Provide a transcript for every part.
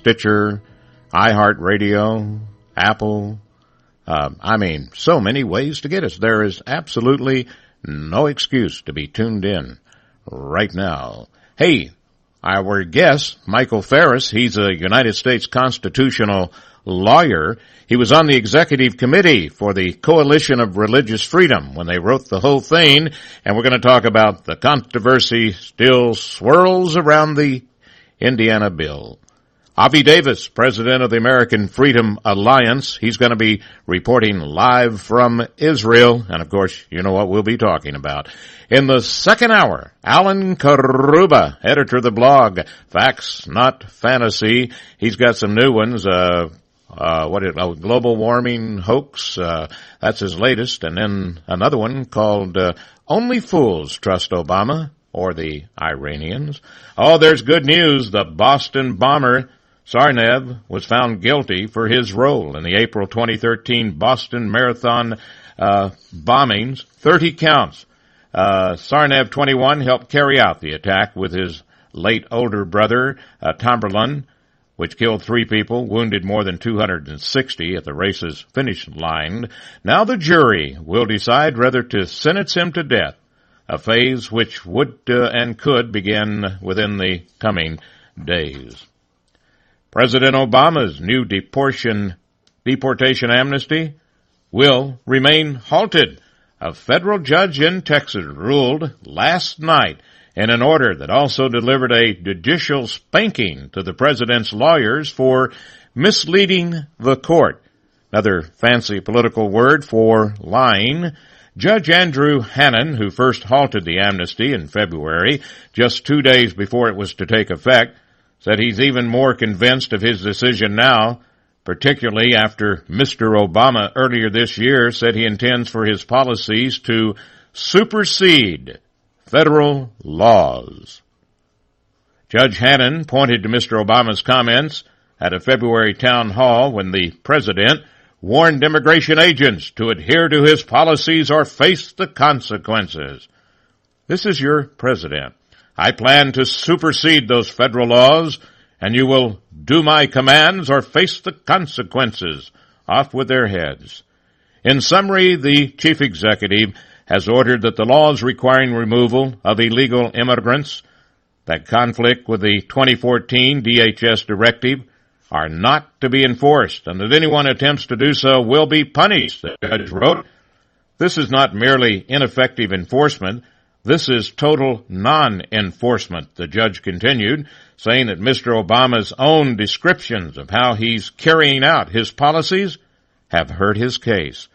Stitcher, iHeartRadio, Apple. So many ways to get us. There is absolutely no excuse to be tuned in right now. Hey, our guest, Michael Farris, he's a United States constitutional lawyer. He was on the executive committee for the Coalition of Religious Freedom when they wrote the whole thing, and we're going to talk about the controversy still swirls around the Indiana bill. Avi Davis, president of the American Freedom Alliance, he's going to be reporting live from Israel, and of course, you know what we'll be talking about. In the second hour, Alan Karuba, editor of the blog Facts Not Fantasy, he's got some new ones. Global warming hoax, that's his latest, and then another one called Only Fools Trust Obama, or the Iranians. Oh, there's good news. The Boston bomber Tsarnaev was found guilty for his role in the April 2013 Boston Marathon bombings, 30 counts. Tsarnaev, 21, helped carry out the attack with his late older brother, Tamerlan, which killed 3 people, wounded more than 260 at the race's finish line. Now the jury will decide whether to sentence him to death, a phase which would and could begin within the coming days. President Obama's new deportation amnesty will remain halted. A federal judge in Texas ruled last night in an order that also delivered a judicial spanking to the president's lawyers for misleading the court. Another fancy political word for lying. Judge Andrew Hannon, who first halted the amnesty in February, just 2 days before it was to take effect, said he's even more convinced of his decision now, particularly after Mr. Obama earlier this year said he intends for his policies to supersede federal laws. Judge Hannon pointed to Mr. Obama's comments at a February town hall when the president warned immigration agents to adhere to his policies or face the consequences. This is your president. I plan to supersede those federal laws, and you will do my commands or face the consequences. Off with their heads. In summary, the chief executive has ordered that the laws requiring removal of illegal immigrants that conflict with the 2014 DHS directive are not to be enforced, and that anyone who attempts to do so will be punished, the judge wrote. This is not merely ineffective enforcement. This is total non-enforcement, the judge continued, saying that Mr. Obama's own descriptions of how he's carrying out his policies have hurt his case.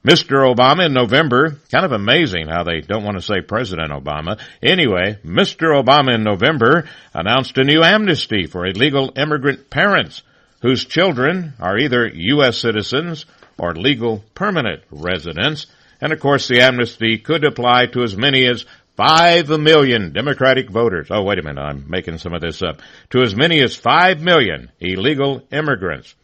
Mr. Obama in November, kind of amazing how they don't want to say President Obama. Anyway, Mr. Obama in November announced a new amnesty for illegal immigrant parents whose children are either U.S. citizens or legal permanent residents. And, of course, the amnesty could apply to as many as 5 million Democratic voters. Oh, wait a minute, I'm making some of this up. To as many as 5 million illegal immigrants.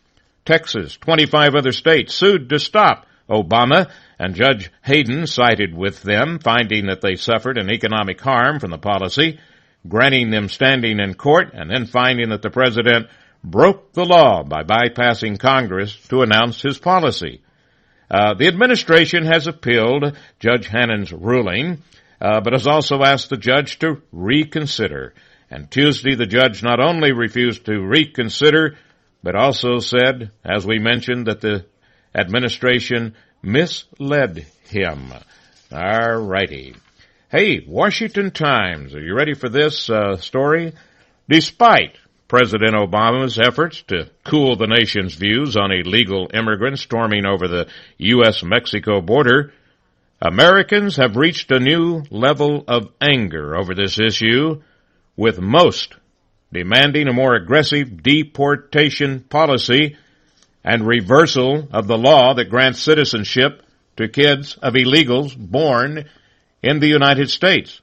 Texas, 25 other states sued to stop Obama, and Judge Hayden sided with them, finding that they suffered an economic harm from the policy, granting them standing in court, and then finding that the president broke the law by bypassing Congress to announce his policy. The administration has appealed Judge Hannon's ruling, but has also asked the judge to reconsider. And Tuesday, the judge not only refused to reconsider, but also said, as we mentioned, that the administration misled him. All righty. Hey, Washington Times, are you ready for this story? Despite President Obama's efforts to cool the nation's views on illegal immigrants storming over the U.S.-Mexico border, Americans have reached a new level of anger over this issue, with most demanding a more aggressive deportation policy and reversal of the law that grants citizenship to kids of illegals born in the United States.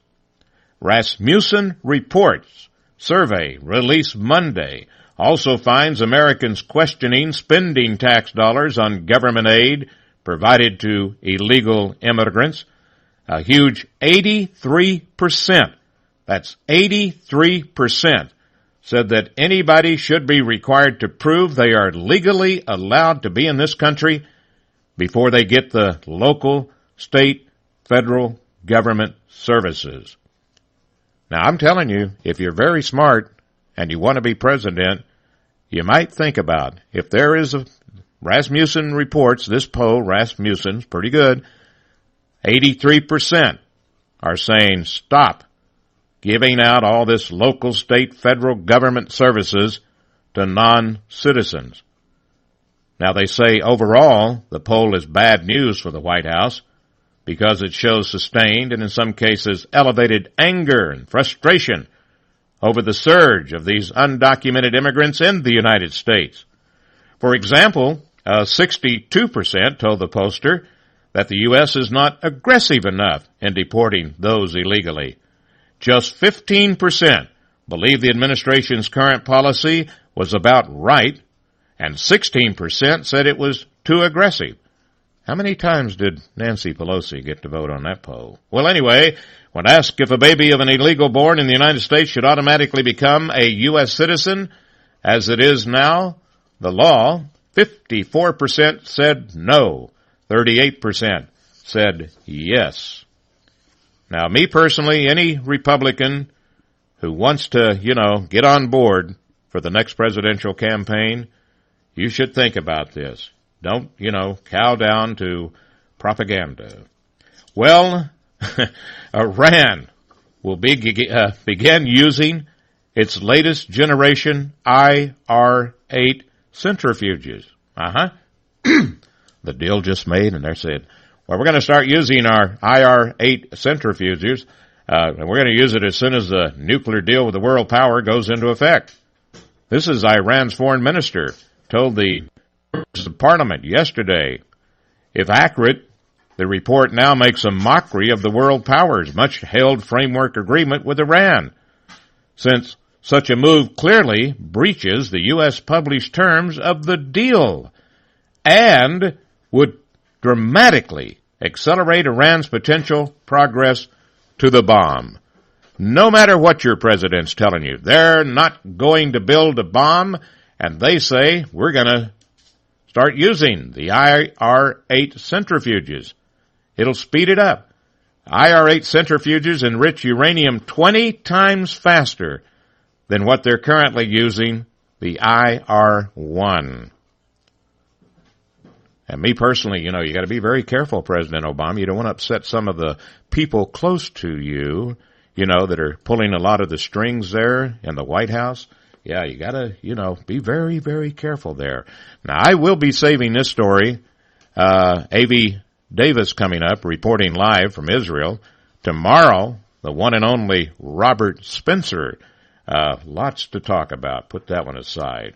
Rasmussen Reports survey released Monday also finds Americans questioning spending tax dollars on government aid provided to illegal immigrants. A huge 83%, that's 83%, said that anybody should be required to prove they are legally allowed to be in this country before they get the local, state, federal government services. Now, I'm telling you, if you're very smart and you want to be president, you might think about if there is a Rasmussen reports, this poll, Rasmussen's pretty good, 83% are saying stop giving out all this local, state, federal government services to non-citizens. Now, they say overall the poll is bad news for the White House because it shows sustained and in some cases elevated anger and frustration over the surge of these undocumented immigrants in the United States. For example, 62% told the pollster that the U.S. is not aggressive enough in deporting those illegally. Just 15% believe the administration's current policy was about right, and 16% said it was too aggressive. How many times did Nancy Pelosi get to vote on that poll? Well, anyway, when asked if a baby of an illegal born in the United States should automatically become a U.S. citizen, as it is now, the law, 54% said no, 38% said yes. Now, me personally, any Republican who wants to, get on board for the next presidential campaign, you should think about this. Don't, cow down to propaganda. Well, Iran will begin using its latest generation IR-8 centrifuges. The deal just made, and they said, well, we're going to start using our IR-8 centrifuges, and we're going to use it as soon as the nuclear deal with the world power goes into effect. This is Iran's foreign minister told the parliament yesterday. If accurate, the report now makes a mockery of the world power's much-hailed framework agreement with Iran, since such a move clearly breaches the U.S. published terms of the deal and would dramatically accelerate Iran's potential progress to the bomb. No matter what your president's telling you, they're not going to build a bomb, and they say we're going to start using the IR-8 centrifuges. It'll speed it up. IR-8 centrifuges enrich uranium 20 times faster than what they're currently using, the IR-1. And me personally, you got to be very careful, President Obama. You don't want to upset some of the people close to you, that are pulling a lot of the strings there in the White House. Yeah, you got to, be very, very careful there. Now, I will be saving this story. A.V. Davis coming up, reporting live from Israel. Tomorrow, the one and only Robert Spencer. Lots to talk about. Put that one aside.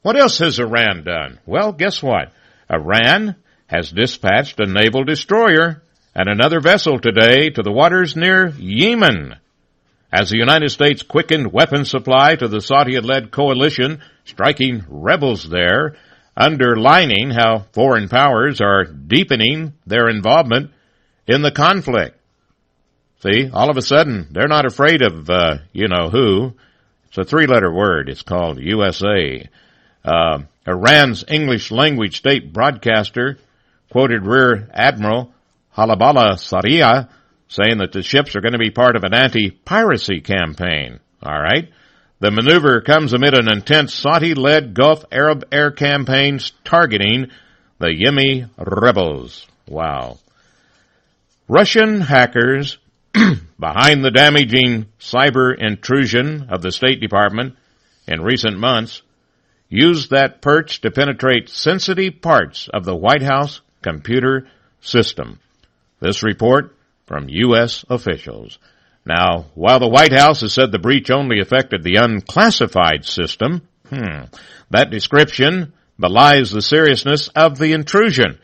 What else has Iran done? Well, guess what? Iran has dispatched a naval destroyer and another vessel today to the waters near Yemen, as the United States quickened weapons supply to the Saudi-led coalition striking rebels there, underlining how foreign powers are deepening their involvement in the conflict. See, all of a sudden, they're not afraid of, who. It's a three-letter word. It's called USA. Iran's English-language state broadcaster quoted Rear Admiral Halabala Saria saying that the ships are going to be part of an anti-piracy campaign. All right? The maneuver comes amid an intense Saudi-led Gulf Arab air campaign targeting the Yemeni rebels. Wow. Russian hackers behind the damaging cyber intrusion of the State Department in recent months used that perch to penetrate sensitive parts of the White House computer system. This report from U.S. officials. Now, while the White House has said the breach only affected the unclassified system, that description belies the seriousness of the intrusion.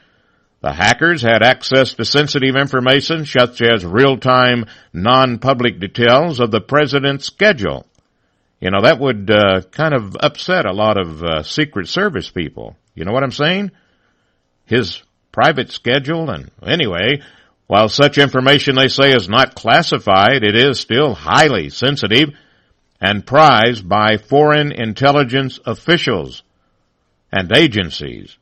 The hackers had access to sensitive information such as real-time, non-public details of the president's schedule. That would kind of upset a lot of Secret Service people. You know what I'm saying? His private schedule, and anyway, while such information, they say, is not classified, it is still highly sensitive, and prized by foreign intelligence officials and agencies.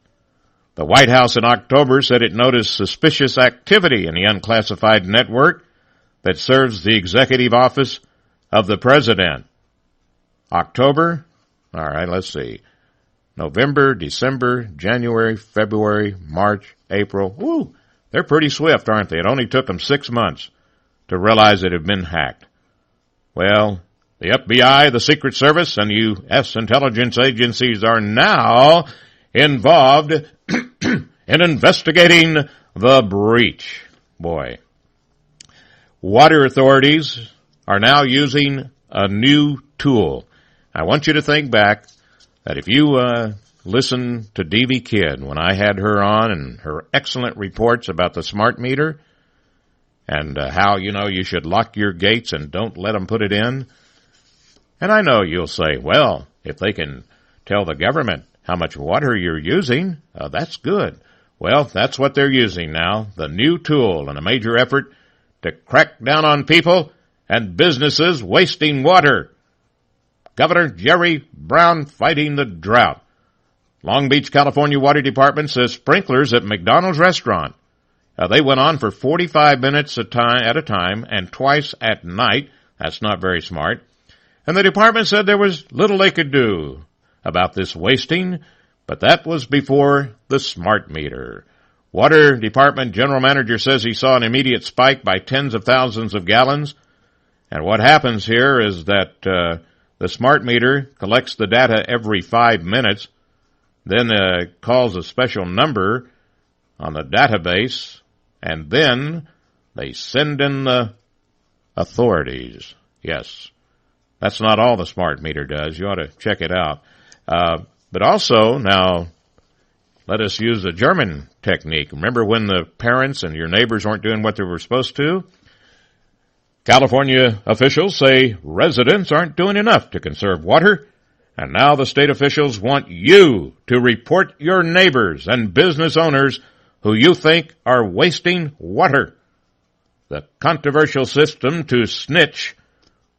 The White House in October said it noticed suspicious activity in the unclassified network that serves the executive office of the president. October? All right, let's see. November, December, January, February, March, April. Woo! They're pretty swift, aren't they? It only took them 6 months to realize it had been hacked. Well, the FBI, the Secret Service, and U.S. intelligence agencies are now involved in investigating the breach. Boy. Water authorities are now using a new tool. I want you to think back that if you listen to D.V. Kidd when I had her on and her excellent reports about the smart meter and how, you should lock your gates and don't let them put it in. And I know you'll say, well, if they can tell the government how much water you're using, that's good. Well, that's what they're using now, the new tool in a major effort to crack down on people and businesses wasting water. Governor Jerry Brown fighting the drought. Long Beach, California Water Department says sprinklers at McDonald's restaurant. They went on for 45 minutes at a time and twice at night. That's not very smart. And the department said there was little they could do about this wasting, but that was before the smart meter. Water Department General Manager says he saw an immediate spike by tens of thousands of gallons. And what happens here is that the smart meter collects the data every 5 minutes, then calls a special number on the database, and then they send in the authorities. Yes, that's not all the smart meter does. You ought to check it out. But also, now, let us use the German technique. Remember when the parents and your neighbors weren't doing what they were supposed to? California officials say residents aren't doing enough to conserve water, and now the state officials want you to report your neighbors and business owners who you think are wasting water. The controversial system to snitch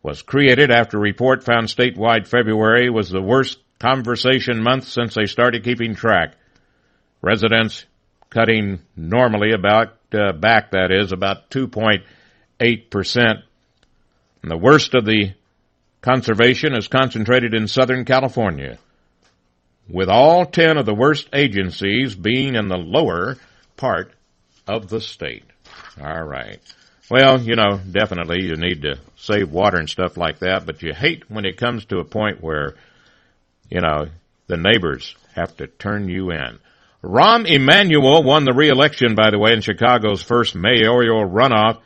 was created after a report found statewide February was the worst conversation month since they started keeping track. Residents cutting normally about 2.8%. And the worst of the conservation is concentrated in Southern California, with all 10 of the worst agencies being in the lower part of the state. All right. Well, definitely you need to save water and stuff like that, but you hate when it comes to a point where, the neighbors have to turn you in. Rahm Emanuel won the re-election, by the way, in Chicago's first mayoral runoff.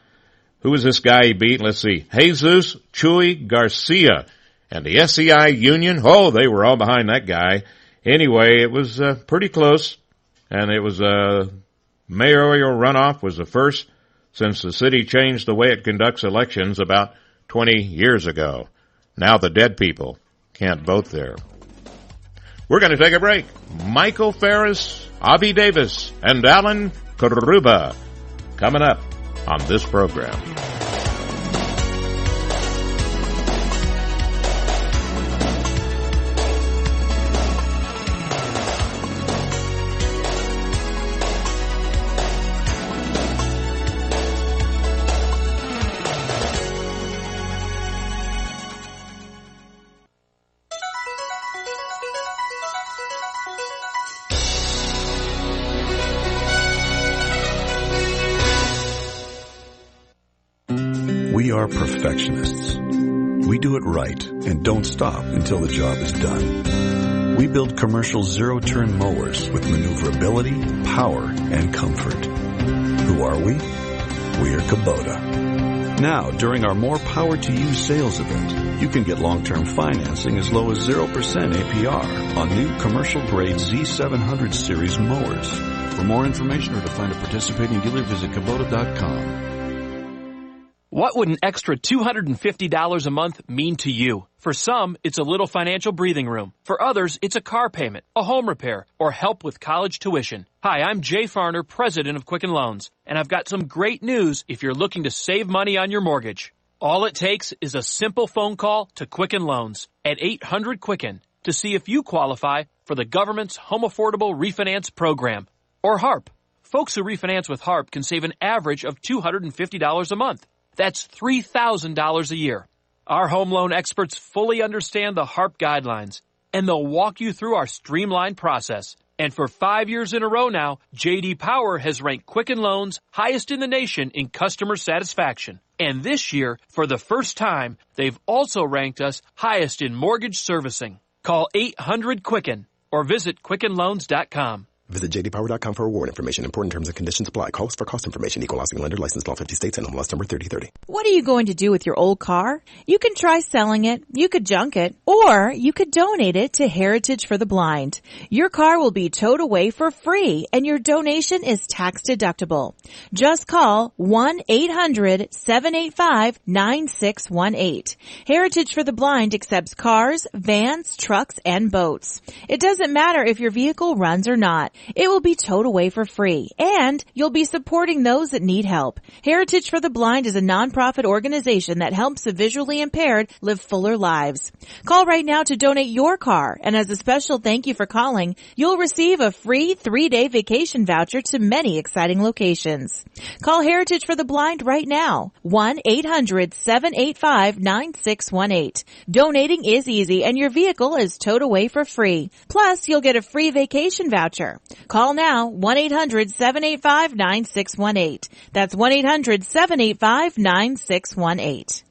Who was this guy he beat? Let's see. Jesus Chuy Garcia. And the SEI union, they were all behind that guy. Anyway, it was pretty close. And it was mayoral runoff was the first since the city changed the way it conducts elections about 20 years ago. Now the dead people can't vote there. We're going to take a break. Michael Ferris, Avi Davis, and Alan Karuba coming up on this program. We are perfectionists. We do it right and don't stop until the job is done. We build commercial zero-turn mowers with maneuverability, power, and comfort. Who are we? We are Kubota. Now, during our More Power to You sales event, you can get long-term financing as low as 0% APR on new commercial-grade Z700 series mowers. For more information or to find a participating dealer, visit Kubota.com. What would an extra $250 a month mean to you? For some, it's a little financial breathing room. For others, it's a car payment, a home repair, or help with college tuition. Hi, I'm Jay Farner, president of Quicken Loans, and I've got some great news if you're looking to save money on your mortgage. All it takes is a simple phone call to Quicken Loans at 800-QUICKEN to see if you qualify for the government's Home Affordable Refinance Program, or HARP. Folks who refinance with HARP can save an average of $250 a month. That's $3,000 a year. Our home loan experts fully understand the HARP guidelines, and they'll walk you through our streamlined process. And for 5 years in a row now, J.D. Power has ranked Quicken Loans highest in the nation in customer satisfaction. And this year, for the first time, they've also ranked us highest in mortgage servicing. Call 800-QUICKEN or visit QuickenLoans.com. Visit jdpower.com for award information. Important terms and conditions apply. Calls for cost information. Equal housing lender. Licensed law 50 states and MLS number 3030. What are you going to do with your old car? You can try selling it, you could junk it, or you could donate it to Heritage for the Blind. Your car will be towed away for free, and your donation is tax deductible. Just call 1-800-785-9618. Heritage for the Blind accepts cars, vans, trucks, and boats. It doesn't matter if your vehicle runs or not. It will be towed away for free, and you'll be supporting those that need help. Heritage for the Blind is a nonprofit organization that helps the visually impaired live fuller lives. Call right now to donate your car, and as a special thank you for calling, you'll receive a free 3-day vacation voucher to many exciting locations. Call Heritage for the Blind right now, 1-800-785-9618. Donating is easy, and your vehicle is towed away for free. Plus, you'll get a free vacation voucher. Call now, 1-800-785-9618. That's 1-800-785-9618.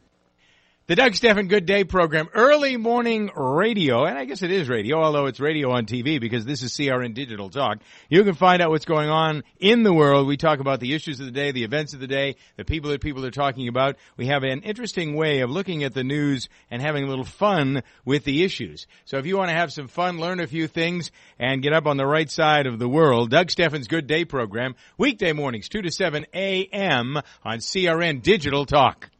The Doug Stephan Good Day program, early morning radio, and I guess it is radio, although it's radio on TV because this is CRN Digital Talk. You can find out what's going on in the world. We talk about the issues of the day, the events of the day, the people that people are talking about. We have an interesting way of looking at the news and having a little fun with the issues. So if you want to have some fun, learn a few things, and get up on the right side of the world, Doug Stephan's Good Day program, weekday mornings, 2 to 7 a.m. on CRN Digital Talk.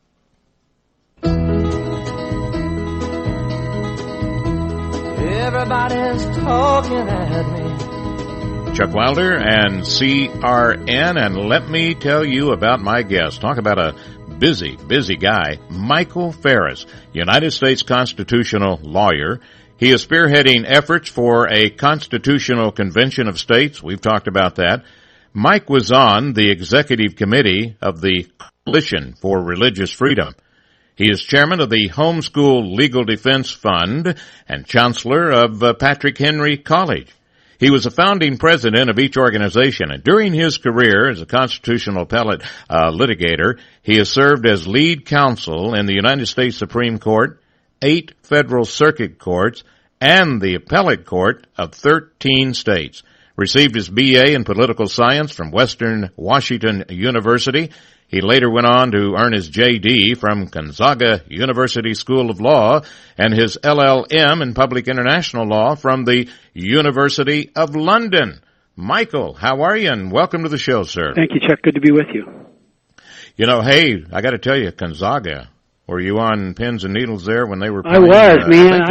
Everybody's talking at me. Chuck Wilder and CRN, and let me tell you about my guest. Talk about a busy guy, Michael Farris, United States constitutional lawyer. He is spearheading efforts for a constitutional convention of states. We've talked about that. Mike was on the executive committee of the Coalition for Religious Freedom. He is chairman of the Homeschool Legal Defense Fund and chancellor of Patrick Henry College. He was a founding president of each organization, and during his career as a constitutional appellate litigator, he has served as lead counsel in the United States Supreme Court, 8 federal circuit courts, and the appellate court of 13 states. Received his B.A. in political science from Western Washington University. He later went on to earn his J.D. from Gonzaga University School of Law and his LL.M. in Public International Law from the University of London. Michael, how are you? And welcome to the show, sir. Thank you, Chuck. Good to be with you. You know, hey, I got to tell you, Gonzaga, were you on pins and needles there when they were playing? I was, man.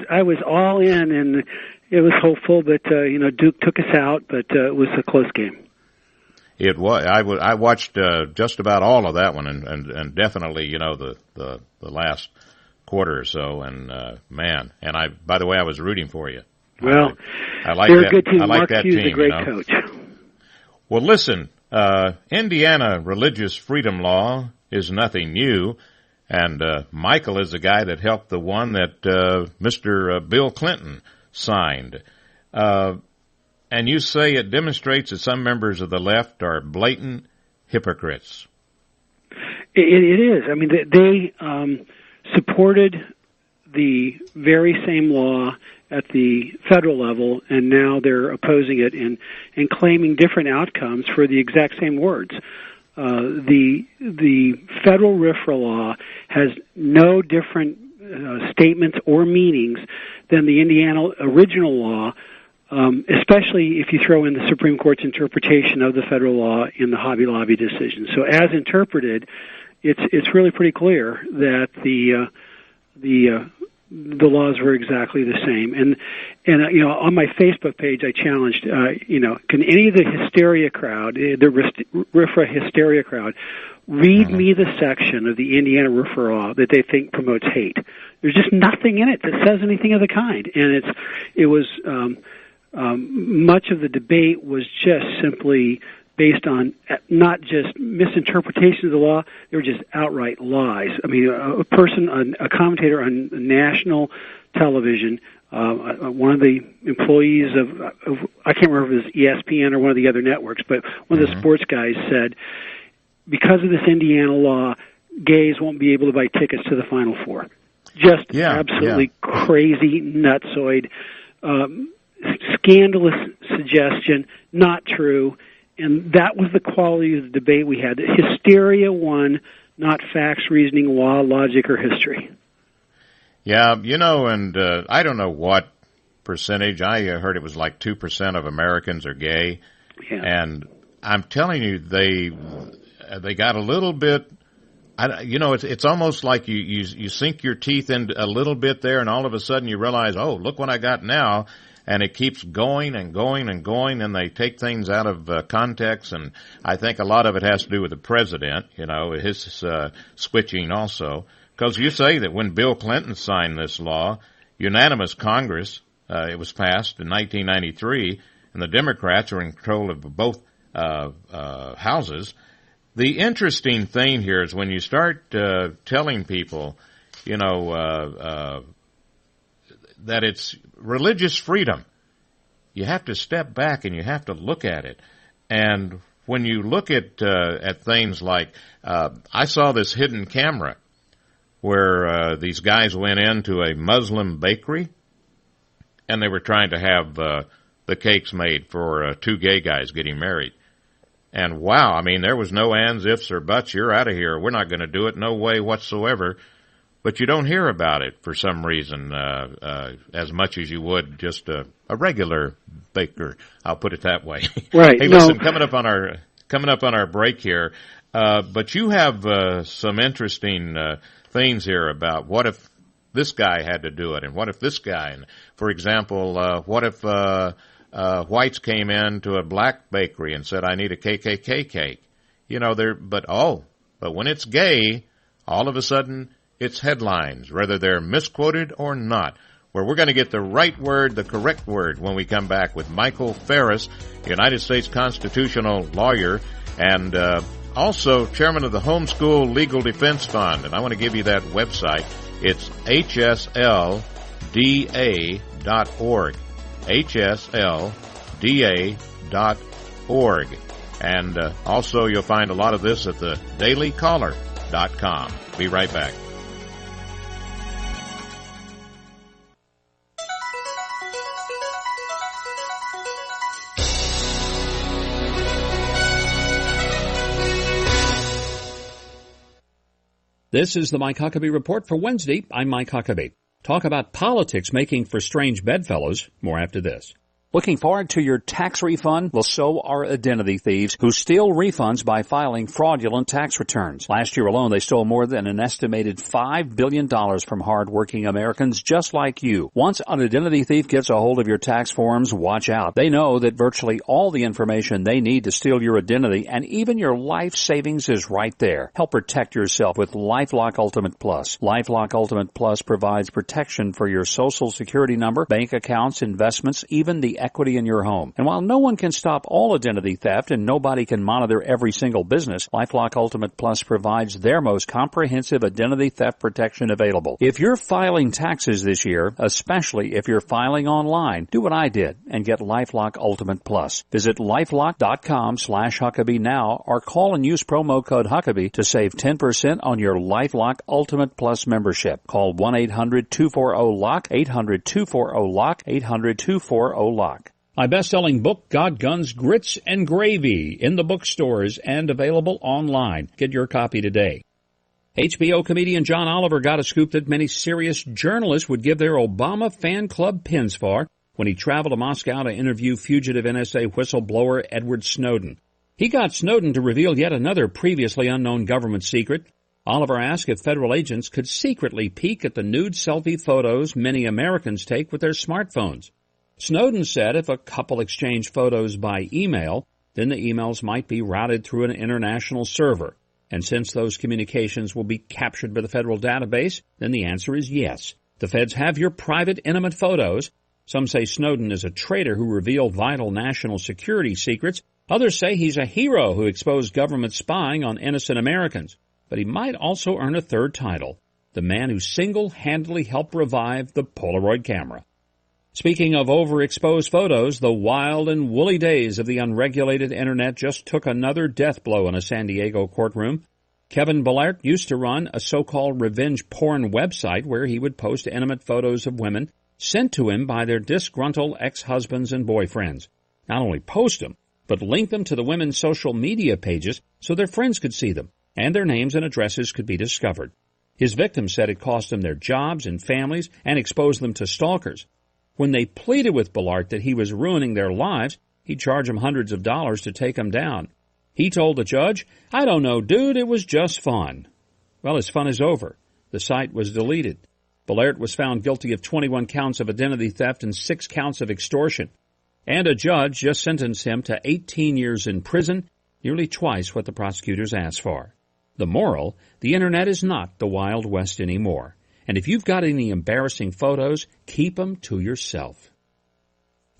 I was all in, and it was hopeful, but Duke took us out, but it was a close game. It was. I watched just about all of that one, and definitely, the last quarter or so. And man, and by the way, I was rooting for you. Well, I like they're that. a good team. I like Mark that Hughes team. A great coach. Well, listen, Indiana religious freedom law is nothing new, and Michael is the guy that helped the one that Mr. Bill Clinton signed. And you say it demonstrates that some members of the left are blatant hypocrites. It is. I mean, they supported the very same law at the federal level, and now they're opposing it and claiming different outcomes for the exact same words. The federal RFRA law has no different statements or meanings than the Indiana original law, especially if you throw in the Supreme Court's interpretation of the federal law in the Hobby Lobby decision. So as interpreted, it's really pretty clear that the the laws were exactly the same. And on my Facebook page, I challenged, can any of the hysteria crowd, the RFRA hysteria crowd, read me the section of the Indiana RFRA law that they think promotes hate? There's just nothing in it that says anything of the kind. And it was much of the debate was just simply based on not just misinterpretation of the law, they were just outright lies. I mean, a commentator on national television, one of the employees of I can't remember if it was ESPN or one of the other networks, but one of the sports guys said, because of this Indiana law, gays won't be able to buy tickets to the Final Four. Just absolutely crazy, nutsoid, scandalous suggestion, not true. And that was the quality of the debate we had. Hysteria won, not facts, reasoning, law, logic, or history. Yeah, and I don't know what percentage. I heard it was like 2% of Americans are gay. Yeah. And I'm telling you, they got a little bit, it's almost like you sink your teeth in a little bit there, and all of a sudden you realize, oh, look what I got now. And it keeps going and going and going, and they take things out of context. And I think a lot of it has to do with the president, his switching also. Because you say that when Bill Clinton signed this law, unanimous Congress, it was passed in 1993, and the Democrats are in control of both houses. The interesting thing here is when you start telling people, that it's religious freedom, you have to step back and you have to look at it. And when you look at things like, I saw this hidden camera where these guys went into a Muslim bakery and they were trying to have the cakes made for two gay guys getting married. And wow, I mean, there was no ands, ifs, or buts. You're out of here. We're not going to do it. No way whatsoever. But you don't hear about it for some reason as much as you would just a regular baker. I'll put it that way. Right. Hey, listen, coming up on our break here, but you have some interesting things here about what if this guy had to do it, and what if this guy, and for example, what if whites came into a black bakery and said, "I need a KKK cake," but when it's gay, all of a sudden it's headlines, whether they're misquoted or not, where we're going to get the right word, the correct word, when we come back with Michael Ferris, United States constitutional lawyer, and also chairman of the Homeschool Legal Defense Fund. And I want to give you that website. It's hslda.org. hslda.org. And also you'll find a lot of this at the dailycaller.com. Be right back. This is the Mike Huckabee Report for Wednesday. I'm Mike Huckabee. Talk about politics making for strange bedfellows. More after this. Looking forward to your tax refund? Well, so are identity thieves who steal refunds by filing fraudulent tax returns. Last year alone, they stole more than an estimated $5 billion from hardworking Americans just like you. Once an identity thief gets a hold of your tax forms, watch out. They know that virtually all the information they need to steal your identity and even your life savings is right there. Help protect yourself with LifeLock Ultimate Plus. LifeLock Ultimate Plus provides protection for your Social Security number, bank accounts, investments, even the equity in your home. And while no one can stop all identity theft and nobody can monitor every single business, LifeLock Ultimate Plus provides their most comprehensive identity theft protection available. If you're filing taxes this year, especially if you're filing online, do what I did and get LifeLock Ultimate Plus. Visit LifeLock.com/Huckabee now or call and use promo code Huckabee to save 10% on your LifeLock Ultimate Plus membership. Call 1-800-240-LOCK, 800-240-LOCK, 800-240-LOCK. My best-selling book, God, Guns, Grits, and Gravy, in the bookstores and available online. Get your copy today. HBO comedian John Oliver got a scoop that many serious journalists would give their Obama fan club pins for when he traveled to Moscow to interview fugitive NSA whistleblower Edward Snowden. He got Snowden to reveal yet another previously unknown government secret. Oliver asked if federal agents could secretly peek at the nude selfie photos many Americans take with their smartphones. Snowden said if a couple exchanged photos by email, then the emails might be routed through an international server. And since those communications will be captured by the federal database, then the answer is yes. The feds have your private, intimate photos. Some say Snowden is a traitor who revealed vital national security secrets. Others say he's a hero who exposed government spying on innocent Americans. But he might also earn a third title, the man who single-handedly helped revive the Polaroid camera. Speaking of overexposed photos, the wild and woolly days of the unregulated Internet just took another death blow in a San Diego courtroom. Kevin Bellert used to run a so-called revenge porn website where he would post intimate photos of women sent to him by their disgruntled ex-husbands and boyfriends. Not only post them, but link them to the women's social media pages so their friends could see them, and their names and addresses could be discovered. His victims said it cost them their jobs and families and exposed them to stalkers. When they pleaded with Bellart that he was ruining their lives, he'd charge them hundreds of dollars to take them down. He told the judge, "I don't know, dude, it was just fun." Well, his fun is over. The site was deleted. Bellart was found guilty of 21 counts of identity theft and 6 counts of extortion. And a judge just sentenced him to 18 years in prison, nearly twice what the prosecutors asked for. The moral, the Internet is not the Wild West anymore. And if you've got any embarrassing photos, keep them to yourself.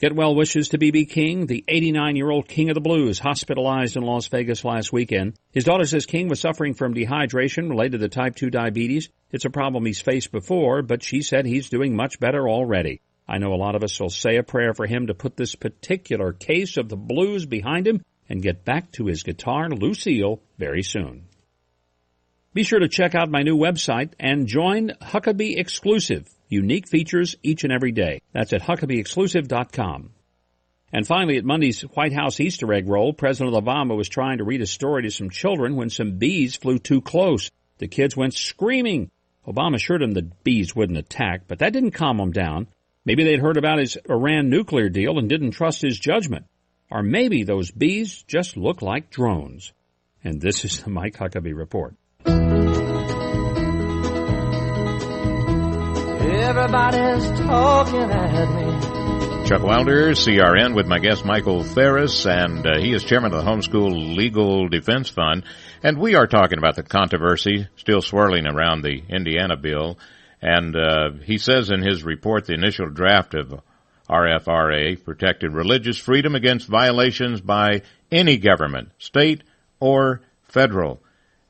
Get well wishes to B.B. King, the 89-year-old king of the blues, hospitalized in Las Vegas last weekend. His daughter says King was suffering from dehydration related to type 2 diabetes. It's a problem he's faced before, but she said he's doing much better already. I know a lot of us will say a prayer for him to put this particular case of the blues behind him and get back to his guitar, Lucille, very soon. Be sure to check out my new website and join Huckabee Exclusive. Unique features each and every day. That's at HuckabeeExclusive.com. And finally, at Monday's White House Easter egg roll, President Obama was trying to read a story to some children when some bees flew too close. The kids went screaming. Obama assured them the bees wouldn't attack, but that didn't calm them down. Maybe they'd heard about his Iran nuclear deal and didn't trust his judgment. Or maybe those bees just look like drones. And this is the Mike Huckabee Report. Everybody's talking at me. Chuck Wilder, CRN, with my guest Michael Ferris, and he is chairman of the Homeschool Legal Defense Fund. And we are talking about the controversy still swirling around the Indiana bill. And he says in his report the initial draft of RFRA protected religious freedom against violations by any government, state or federal.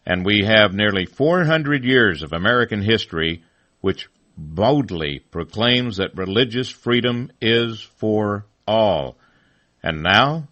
And we have nearly 400 years of American history which boldly proclaims that religious freedom is for all. And now,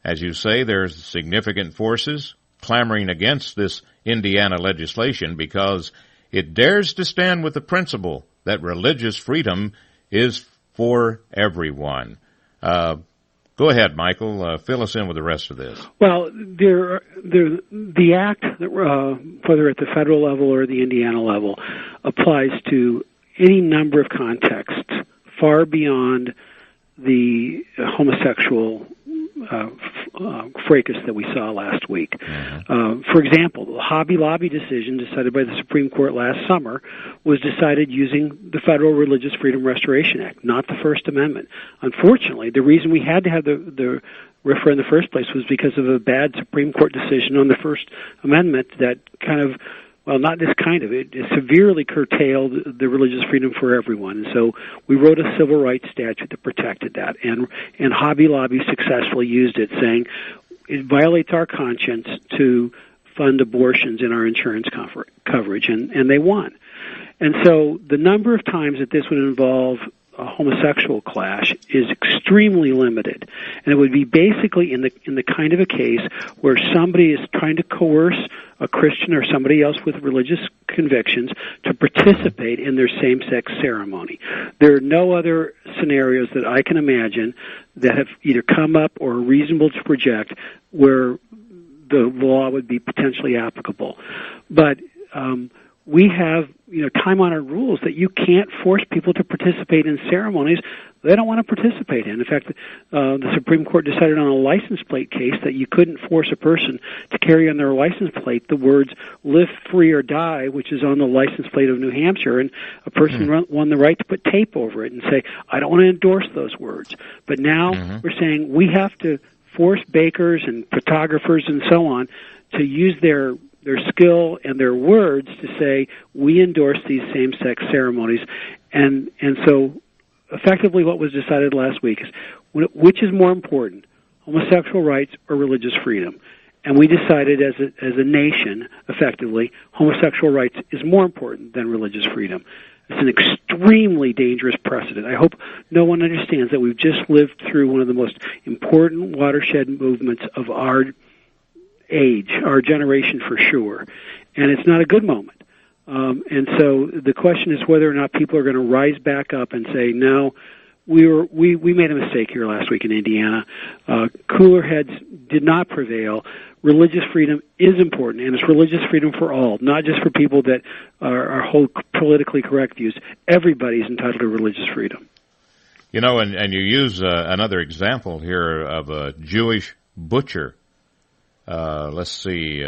as you say, there's significant forces clamoring against this Indiana legislation because it dares to stand with the principle that religious freedom is for everyone. Go ahead, Michael. Fill us in with the rest of this. Well, the act, whether at the federal level or the Indiana level, applies to any number of contexts far beyond the homosexual fracas that we saw last week. For example, the Hobby Lobby decision decided by the Supreme Court last summer was decided using the Federal Religious Freedom Restoration Act, not the First Amendment. Unfortunately, the reason we had to have the RFRA in the first place was because of a bad Supreme Court decision on the First Amendment that kind of, well, not this kind of, it severely curtailed the religious freedom for everyone. And so we wrote a civil rights statute that protected that. And Hobby Lobby successfully used it, saying it violates our conscience to fund abortions in our insurance coverage. And they won. And so the number of times that this would involve a homosexual clash is extremely limited, and it would be basically in the kind of a case where somebody is trying to coerce a Christian or somebody else with religious convictions to participate in their same-sex ceremony. There are no other scenarios that I can imagine that have either come up or are reasonable to project where the law would be potentially applicable. But we have, time-honored rules that you can't force people to participate in ceremonies they don't want to participate in. In fact, the Supreme Court decided on a license plate case that you couldn't force a person to carry on their license plate the words "live free or die," which is on the license plate of New Hampshire, and a person won the right to put tape over it and say, "I don't want to endorse those words." But now we're saying we have to force bakers and photographers and so on to use their skill and their words to say we endorse these same-sex ceremonies, and so effectively what was decided last week is which is more important, homosexual rights or religious freedom, and we decided as a nation, effectively, homosexual rights is more important than religious freedom. It's an extremely dangerous precedent. I hope no one understands that we've just lived through one of the most important watershed movements of our age, our generation for sure, and it's not a good moment. And so the question is whether or not people are going to rise back up and say, no, we made a mistake here last week in Indiana. Cooler heads did not prevail. Religious freedom is important, and it's religious freedom for all, not just for people that hold politically correct views. Everybody's entitled to religious freedom. And you use another example here of a Jewish butcher. Let's see,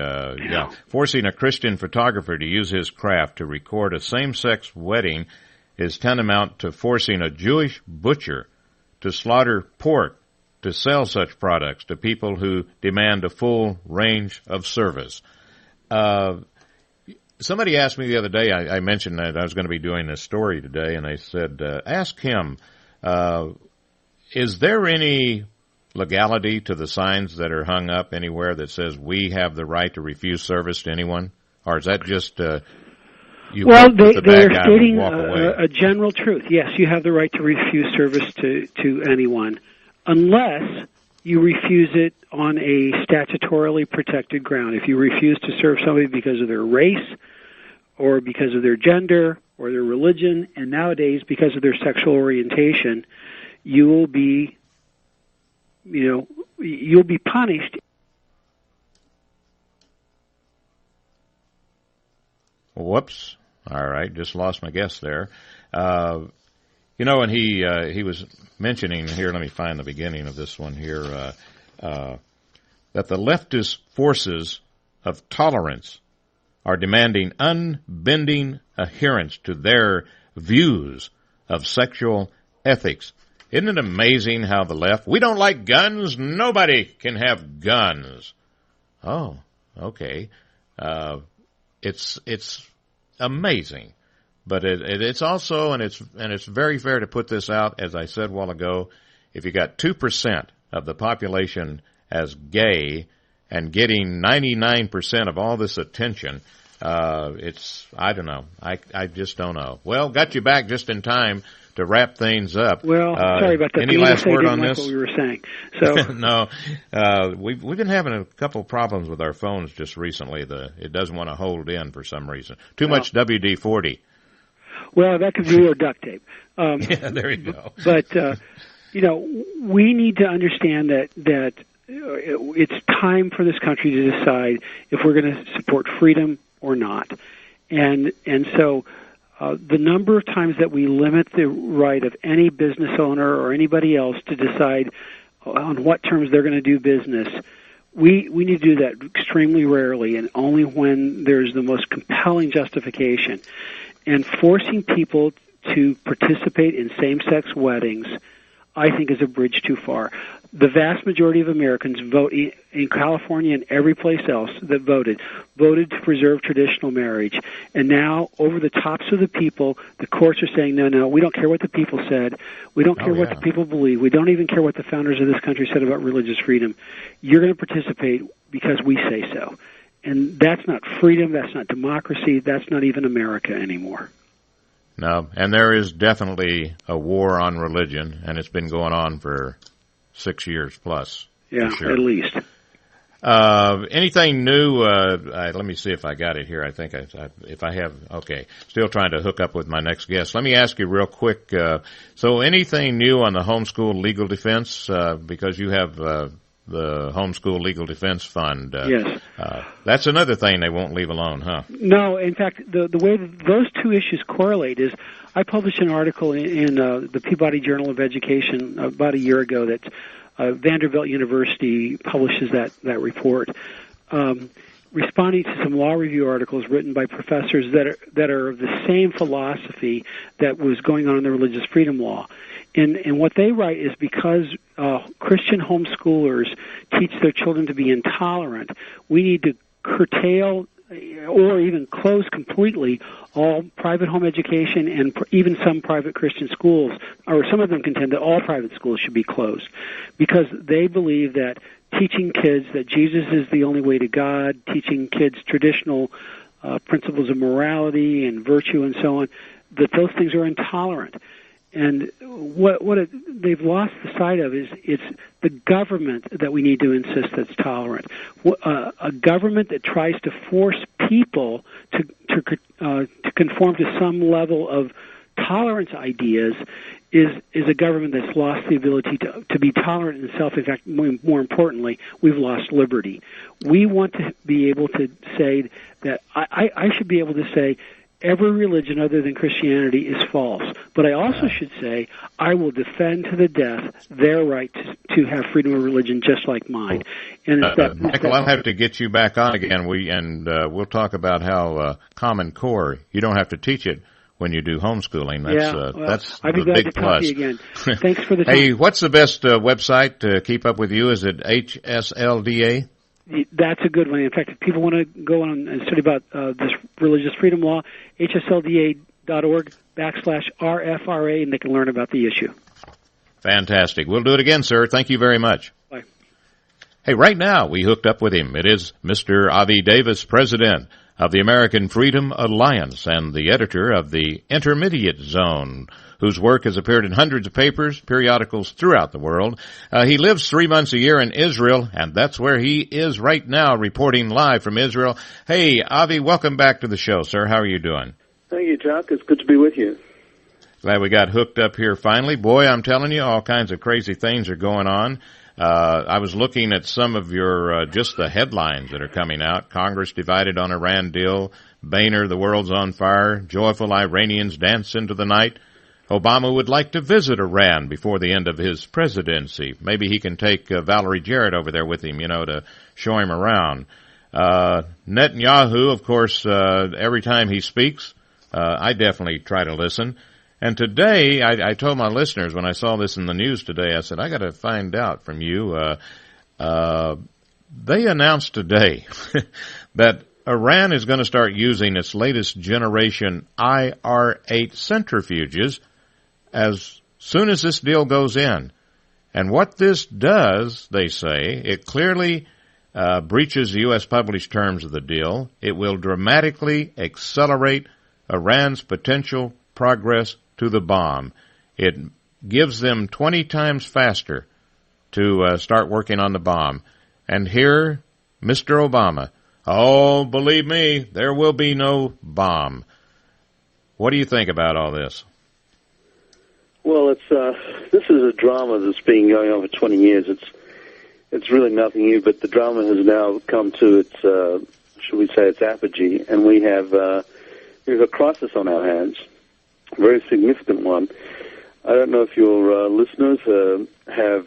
forcing a Christian photographer to use his craft to record a same-sex wedding is tantamount to forcing a Jewish butcher to slaughter pork to sell such products to people who demand a full range of service. Somebody asked me the other day, I mentioned that I was going to be doing this story today, and I said, ask him, is there any legality to the signs that are hung up anywhere that says we have the right to refuse service to anyone? Or is that just you well, the they're bad guy stating and walk away? A general truth. Yes, you have the right to refuse service to anyone, unless you refuse it on a statutorily protected ground. If you refuse to serve somebody because of their race or because of their gender or their religion, and nowadays because of their sexual orientation, you will be you'll be punished. Whoops. All right, just lost my guess there. And he was mentioning here, let me find the beginning of this one here, that the leftist forces of tolerance are demanding unbending adherence to their views of sexual ethics. Isn't it amazing how the left, we don't like guns, nobody can have guns. Oh, okay. It's amazing. But it's also, and it's very fair to put this out, as I said a while ago, if you got 2% of the population as gay and getting 99% of all this attention, I don't know. I just don't know. Well, got you back just in time to wrap things up. Well, sorry about that. Any last word on this? What we were saying. So no, we've been having a couple of problems with our phones just recently. It doesn't want to hold in for some reason. Too much WD-40. Well, that could be your duct tape. Yeah, there you go. But we need to understand that it's time for this country to decide if we're going to support freedom or not, and so. The number of times that we limit the right of any business owner or anybody else to decide on what terms they're going to do business, we need to do that extremely rarely and only when there's the most compelling justification. And forcing people to participate in same-sex weddings, I think, is a bridge too far. The vast majority of Americans vote in California and every place else that voted to preserve traditional marriage. And now, over the tops of the people, the courts are saying, no, we don't care what the people said. We don't care what the people believe. We don't even care what the founders of this country said about religious freedom. You're going to participate because we say so. And that's not freedom. That's not democracy. That's not even America anymore. No, and there is definitely a war on religion, and it's been going on for 6 years plus. Yeah, sure. At least. Anything new? Let me see if I got it here. I think if I have, okay. Still trying to hook up with my next guest. Let me ask you real quick. So anything new on the homeschool legal defense? Because you have the Homeschool Legal Defense Fund. Yes. That's another thing they won't leave alone, huh? No, in fact, the way that those two issues correlate is I published an article in the Peabody Journal of Education about a year ago that Vanderbilt University publishes that report, responding to some law review articles written by professors that are of the same philosophy that was going on in the religious freedom law. And what they write is because Christian homeschoolers teach their children to be intolerant, we need to curtail or even close completely all private home education and even some private Christian schools, or some of them contend that all private schools should be closed, because they believe that teaching kids that Jesus is the only way to God, teaching kids traditional principles of morality and virtue and so on, that those things are intolerant. And they've lost the sight of is it's the government that we need to insist that's tolerant. A government that tries to force people to conform to some level of tolerance ideas is a government that's lost the ability to be tolerant in itself. In fact, more importantly, we've lost liberty. We want to be able to say that I should be able to say every religion other than Christianity is false. But I also should say I will defend to the death their right to have freedom of religion just like mine. And Michael, I'll have to get you back on again. We'll talk about how Common Core, you don't have to teach it when you do homeschooling. That's I'd be the glad big to talk plus. to you again. Thanks for the time. Hey, what's the best website to keep up with you? Is it HSLDA? That's a good one. In fact, if people want to go on and study about this religious freedom law, hslda.org/RFRA, and they can learn about the issue. Fantastic. We'll do it again, sir. Thank you very much. Bye. Hey, right now we hooked up with him. It is Mr. Avi Davis, president of the American Freedom Alliance and the editor of the Intermediate Zone, whose work has appeared in hundreds of papers, periodicals throughout the world. He lives 3 months a year in Israel, and that's where he is right now, reporting live from Israel. Hey, Avi, welcome back to the show, sir. How are you doing? Thank you, Chuck. It's good to be with you. Glad we got hooked up here finally. Boy, I'm telling you, all kinds of crazy things are going on. I was looking at some of your, just the headlines that are coming out. Congress divided on Iran deal. Boehner, the world's on fire. Joyful Iranians dance into the night. Obama would like to visit Iran before the end of his presidency. Maybe he can take Valerie Jarrett over there with him, to show him around. Netanyahu, of course, every time he speaks, I definitely try to listen. And today, I told my listeners when I saw this in the news today, I said, I got to find out from you. They announced today that Iran is going to start using its latest generation IR-8 centrifuges as soon as this deal goes in. And what this does, they say, it clearly breaches the U.S. published terms of the deal. It will dramatically accelerate Iran's potential progress to the bomb. It gives them 20 times faster to start working on the bomb. And here, Mr. Obama, oh, believe me, there will be no bomb. What do you think about all this? Well, this is a drama that's been going on for 20 years. It's really nothing new, but the drama has now come to its, should we say, its apogee, and we have a crisis on our hands, a very significant one. I don't know if your listeners have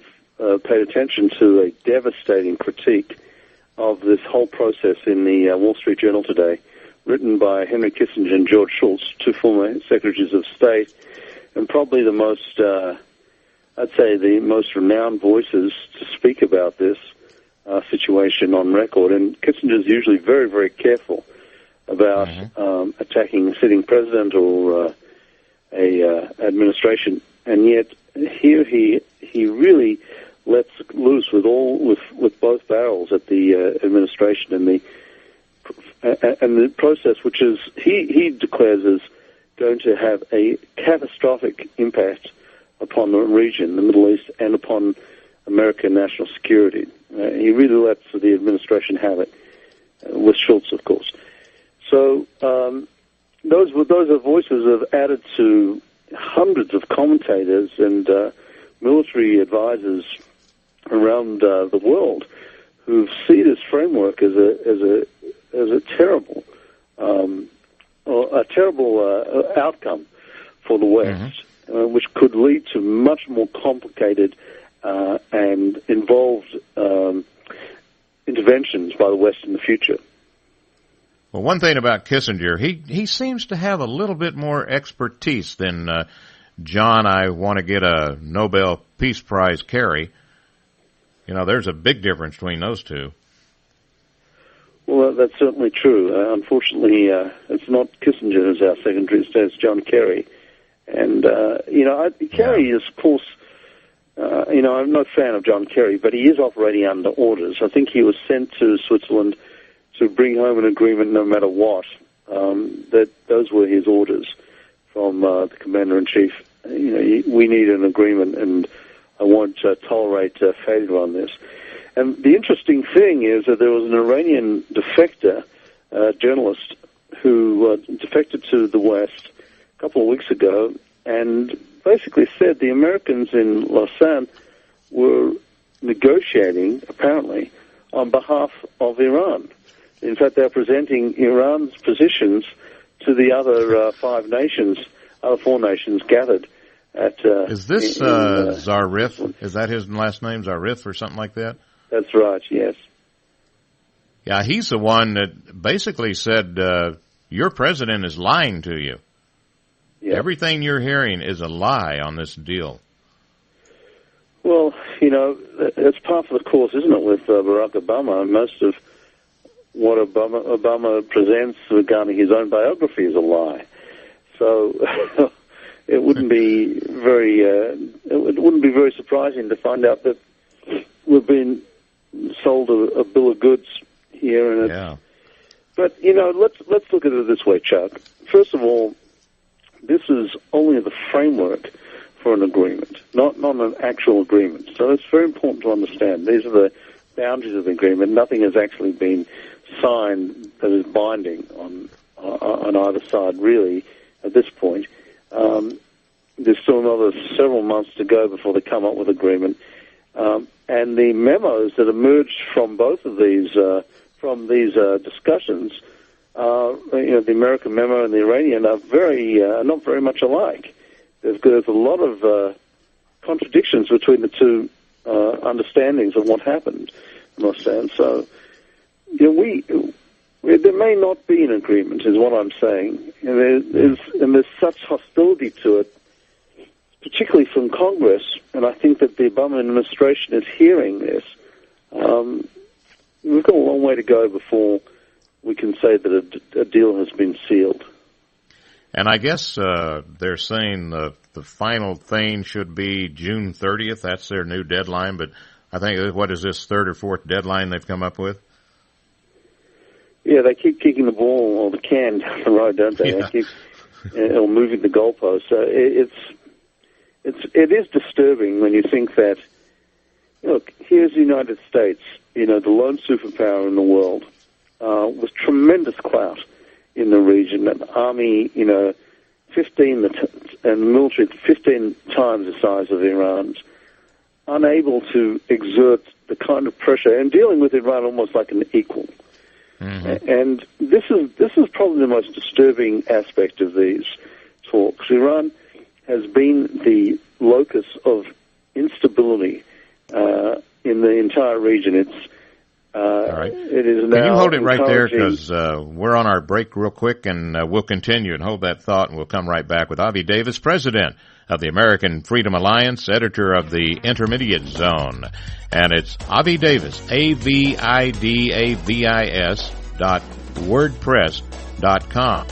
paid attention to a devastating critique of this whole process in the Wall Street Journal today, written by Henry Kissinger and George Shultz, two former secretaries of state, and probably the most, I'd say, the most renowned voices to speak about this situation on record. And Kissinger is usually very, very careful about attacking a sitting president or a administration, and yet here he really lets loose with both barrels at the administration and the process, which is he declares is going to have a catastrophic impact upon the region, the Middle East, and upon American national security. He really lets the administration have it, with Schultz, of course. So those are voices that have added to hundreds of commentators and military advisors around the world who see this framework as a terrible outcome for the West, which could lead to much more complicated and involved interventions by the West in the future. Well, one thing about Kissinger, he seems to have a little bit more expertise than John, I want to get a Nobel Peace Prize Kerry. You know, there's a big difference between those two. Well, that's certainly true. Unfortunately, it's not Kissinger who's our Secretary of State, it's John Kerry. And, Kerry is, of course, I'm not a fan of John Kerry, but he is operating under orders. I think he was sent to Switzerland to bring home an agreement no matter what. Those were his orders from the Commander-in-Chief. We need an agreement, and I won't tolerate failure on this. And the interesting thing is that there was an Iranian defector, journalist, who defected to the West a couple of weeks ago and basically said the Americans in Lausanne were negotiating, apparently, on behalf of Iran. In fact, they're presenting Iran's positions to the other four nations gathered at... Is this Zarif? Is that his last name, Zarif, or something like that? That's right, yes. Yeah, he's the one that basically said, your president is lying to you. Yeah. Everything you're hearing is a lie on this deal. Well, it's part of the course, isn't it, with Barack Obama? Most of what Obama presents regarding his own biography is a lie. So it wouldn't be very surprising to find out that we've been sold a bill of goods here. And yeah. But let's look at it this way, Chuck. First of all, this is only the framework for an agreement, not an actual agreement. So it's very important to understand. These are the boundaries of the agreement. Nothing has actually been signed that is binding on either side, really, at this point. There's still another several months to go before they come up with agreement. And the memos that emerged from both of these discussions, the American memo and the Iranian, are not very much alike. There's a lot of contradictions between the two understandings of what happened, I must say. And so, there may not be an agreement, is what I'm saying. And there's such hostility to it, particularly from Congress, and I think that the Obama administration is hearing this. We've got a long way to go before we can say that a deal has been sealed. And I guess they're saying the final thing should be June 30th. That's their new deadline. But I think, what is this, third or fourth deadline they've come up with? Yeah, they keep kicking the ball or the can down the road, don't they? Yeah. They keep moving the goalposts. So it is disturbing when you think that, look, here's the United States, the lone superpower in the world, with tremendous clout in the region, an army, 15 and military 15 times the size of Iran's, unable to exert the kind of pressure and dealing with Iran almost like an equal. Mm-hmm. And this is probably the most disturbing aspect of these talks. Iran has been the locus of instability in the entire region. All right. It is now. Can you hold it right there, because we're on our break real quick, and we'll continue, and hold that thought, and we'll come right back with Avi Davis, president of the American Freedom Alliance, editor of the Intermediate Zone. And it's Avi Davis, AVIDAVIS.wordpress.com.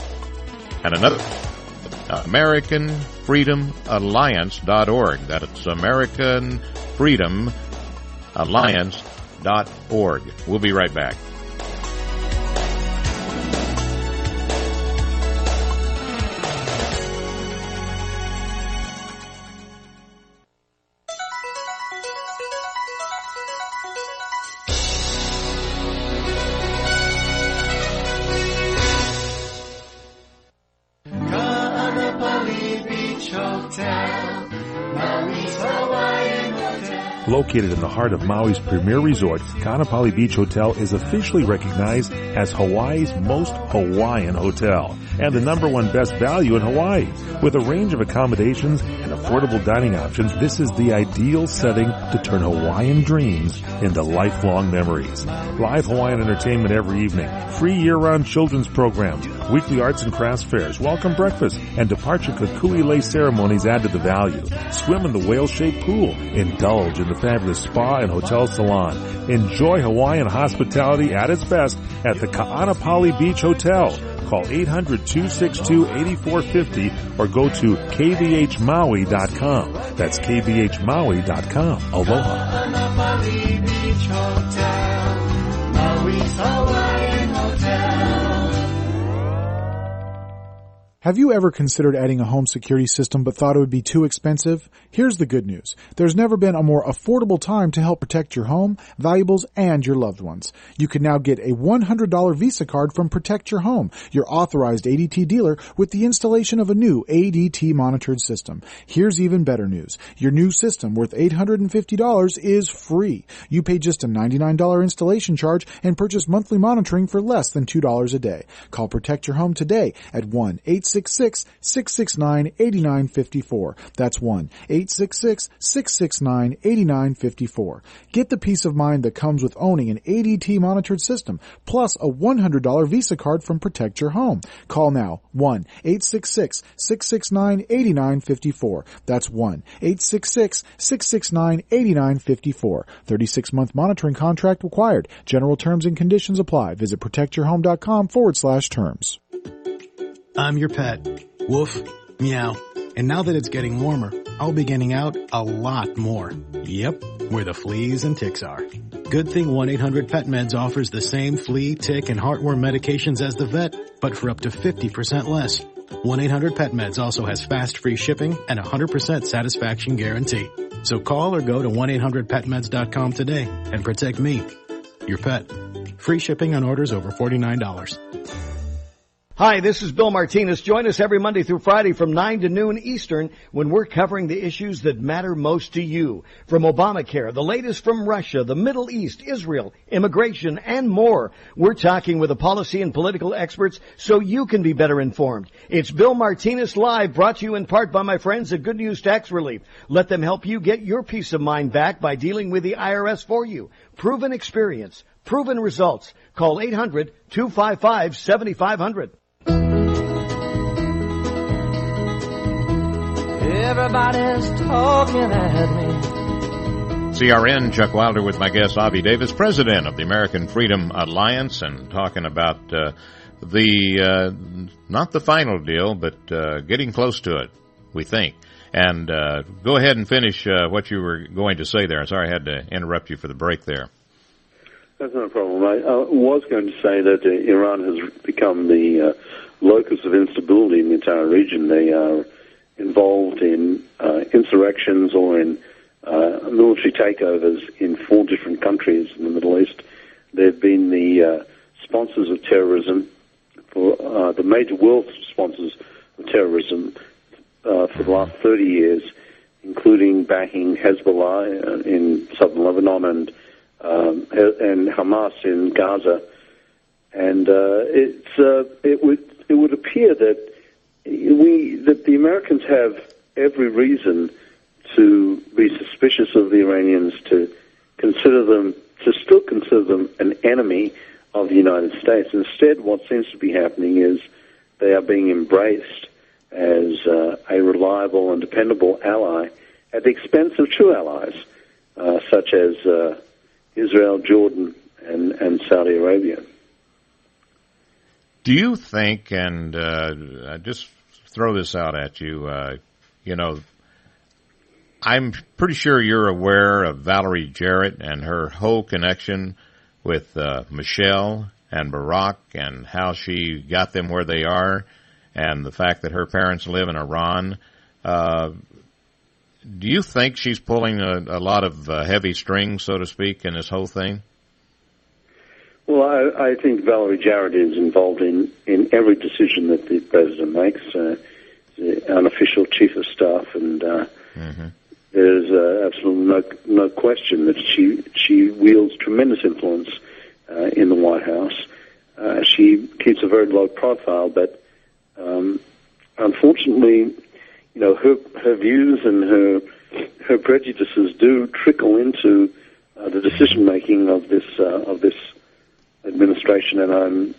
And another, AmericanFreedomAlliance.org. That's AmericanFreedomAlliance.org. We'll be right back. Located in the heart of Maui's premier resort, Ka'anapali Beach Hotel is officially recognized as Hawaii's most Hawaiian hotel and the #1 best value in Hawaii. With a range of accommodations and affordable dining options, this is the ideal setting to turn Hawaiian dreams into lifelong memories. Live Hawaiian entertainment every evening, free year-round children's programs, weekly arts and crafts fairs, welcome breakfast, and departure kukui-lei ceremonies add to the value. Swim in the whale-shaped pool. Indulge in the fabulous spa and hotel salon. Enjoy Hawaiian hospitality at its best at the Ka'anapali Beach Hotel. Call 800-262-8450 or go to kvhmaui.com. That's kvhmaui.com. Aloha. Ka'anapali Beach Hotel, Maui's Hawaiian Hotel. Have you ever considered adding a home security system but thought it would be too expensive? Here's the good news. There's never been a more affordable time to help protect your home, valuables, and your loved ones. You can now get a $100 Visa card from Protect Your Home, your authorized ADT dealer, with the installation of a new ADT monitored system. Here's even better news. Your new system, worth $850, is free. You pay just a $99 installation charge and purchase monthly monitoring for less than $2 a day. Call Protect Your Home today at 1-866-669-8954. That's 1-866-669-8954. Get the peace of mind that comes with owning an ADT monitored system, plus a $100 Visa card from Protect Your Home. Call now, 1-866-669-8954. That's 1-866-669-8954. 36-month monitoring contract required. General terms and conditions apply. Visit protectyourhome.com/terms. I'm your pet. Woof, meow. And now that it's getting warmer, I'll be getting out a lot more. Yep, where the fleas and ticks are. Good thing 1-800-PET-MEDS offers the same flea, tick, and heartworm medications as the vet, but for up to 50% less. 1-800-PET-MEDS also has fast free shipping and 100% satisfaction guarantee. So call or go to 1-800-PETMEDS.com today and protect me, your pet. Free shipping on orders over $49. Hi, this is Bill Martinez. Join us every Monday through Friday from 9 to noon Eastern when we're covering the issues that matter most to you. From Obamacare, the latest from Russia, the Middle East, Israel, immigration, and more. We're talking with the policy and political experts so you can be better informed. It's Bill Martinez Live, brought to you in part by my friends at Good News Tax Relief. Let them help you get your peace of mind back by dealing with the IRS for you. Proven experience, proven results. Call 800-255-7500. Everybody's talking at me. CRN, Chuck Wilder with my guest Avi Davis, president of the American Freedom Alliance, and talking about not the final deal, but getting close to it, we think. And go ahead and finish what you were going to say there. I'm sorry I had to interrupt you for the break there. That's no problem. I was going to say that Iran has become the locus of instability in the entire region. They are involved in insurrections or in military takeovers in 4 different countries in the Middle East. They've been the sponsors of terrorism, for the major world sponsors of terrorism for the last 30 years, including backing Hezbollah in southern Lebanon and Hamas in Gaza. And it would appear that the Americans have every reason to be suspicious of the Iranians, to still consider them an enemy of the United States. Instead, what seems to be happening is they are being embraced as a reliable and dependable ally at the expense of true allies, such as Israel, Jordan, and Saudi Arabia. Do you think, and I just throw this out at you, I'm pretty sure you're aware of Valerie Jarrett and her whole connection with Michelle and Barack and how she got them where they are, and the fact that her parents live in Iran. Do you think she's pulling a lot of heavy strings, so to speak, in this whole thing? Well, I think Valerie Jarrett is involved in every decision that the president makes. The unofficial chief of staff, and there's absolutely no question that she wields tremendous influence in the White House. She keeps a very low profile, but unfortunately, her views and her prejudices do trickle into the decision making of this administration, and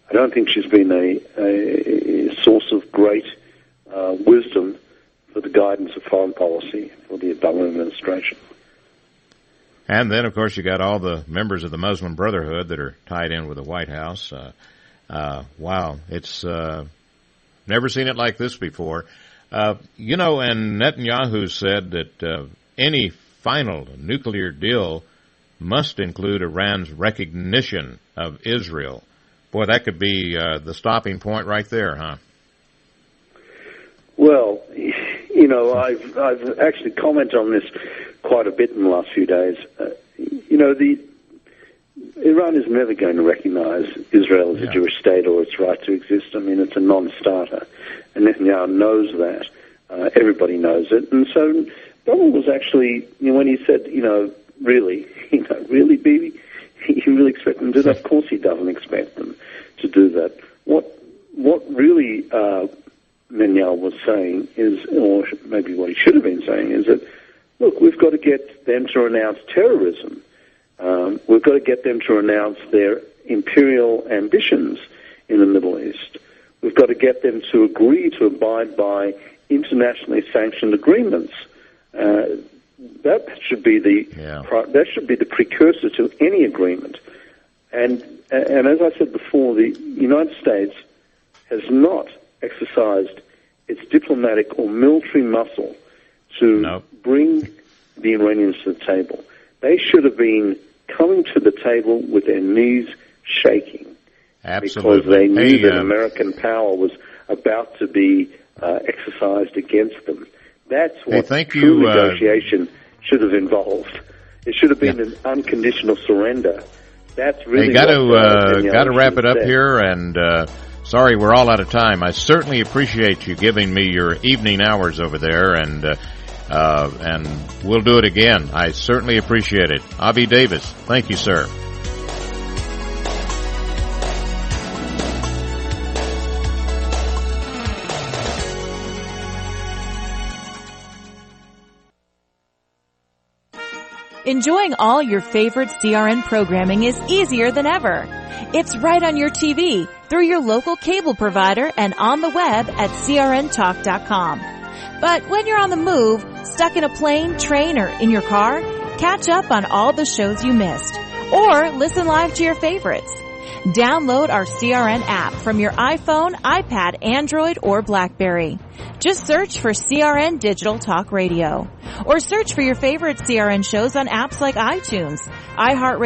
I don't think she's been a source of great wisdom for the guidance of foreign policy for the Obama administration. And then, of course, you got all the members of the Muslim Brotherhood that are tied in with the White House. Wow, it's never seen it like this before. And Netanyahu said that any final nuclear deal must include Iran's recognition of Israel. Boy, that could be the stopping point right there, huh? Well, I've actually commented on this quite a bit in the last few days. Iran is never going to recognize Israel as a Jewish state or its right to exist. I mean, it's a non-starter, and Netanyahu knows that. Everybody knows it, and so Donald was actually, when he said, really, Bibi, you really expect them to do that? Of course, he doesn't expect them to do that. What really Netanyahu was saying is, or maybe what he should have been saying, is that, look, we've got to get them to renounce terrorism. We've got to get them to renounce their imperial ambitions in the Middle East. We've got to get them to agree to abide by internationally sanctioned agreements. That should be the precursor to any agreement. And as I said before, the United States has not exercised its diplomatic or military muscle to bring the Iranians to the table. They should have been coming to the table with their knees shaking. Absolutely. Because they knew that American power was about to be exercised against them. That's what true negotiation should have involved. It should have been an unconditional surrender. That's really got to wrap it up here, and sorry we're all out of time. I certainly appreciate you giving me your evening hours over there, and we'll do it again. I certainly appreciate it. Avi Davis, thank you, sir. Enjoying all your favorite CRN programming is easier than ever. It's right on your TV, through your local cable provider, and on the web at crntalk.com. But when you're on the move, stuck in a plane, train, or in your car, catch up on all the shows you missed. Or listen live to your favorites. Download our CRN app from your iPhone, iPad, Android, or BlackBerry. Just search for CRN Digital Talk Radio. Or search for your favorite CRN shows on apps like iTunes, iHeartRadio,